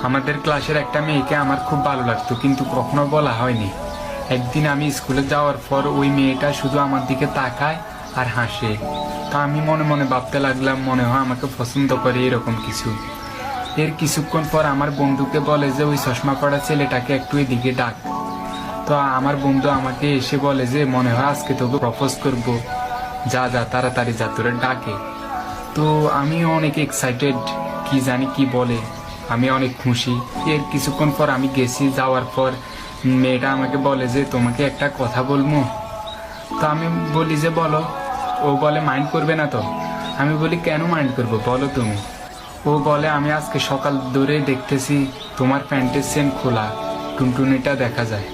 আমাদের ক্লাসের একটা মেয়েকে আমার খুব ভালো লাগতো, কিন্তু কখনো বলা হয়নি। একদিন আমি স্কুলে যাওয়ার পর ওই মেয়েটা শুধু আমার দিকে তাকায় আর হাসে। তা আমি মনে মনে ভাবতে লাগলাম, মনে হয় আমাকে পছন্দ করে, এরকম কিছু। এর কিছুক্ষণ পর আমার বন্ধুকে বলে যে ওই চশমা পড়া ছেলেটাকে একটু এদিকে ডাক। তো আমার বন্ধু আমাকে এসে বলে যে মনে হয় আজকে তোকে প্রপোজ করব, যা যা তাড়াতাড়ি যা, তোরে ডাকে। তো আমি অনেক এক্সাইটেড, কি জানি কি বলে, আমি অনেক খুশি। এর কিছুক্ষণ পর আমি গেছি, যাওয়ার পর মেয়েটা আমাকে বলে যে তোমাকে একটা কথা বলবো। তো আমি বলি যে বলো। ও বলে মাইন্ড করবে না তো? আমি বলি কেন মাইন্ড করবো, বলো তুমি। ও বলে আমি আজকে সকাল ধরে দেখতেছি তোমার প্যান্টের চেন খোলা, টুনটুনিটা দেখা যায়।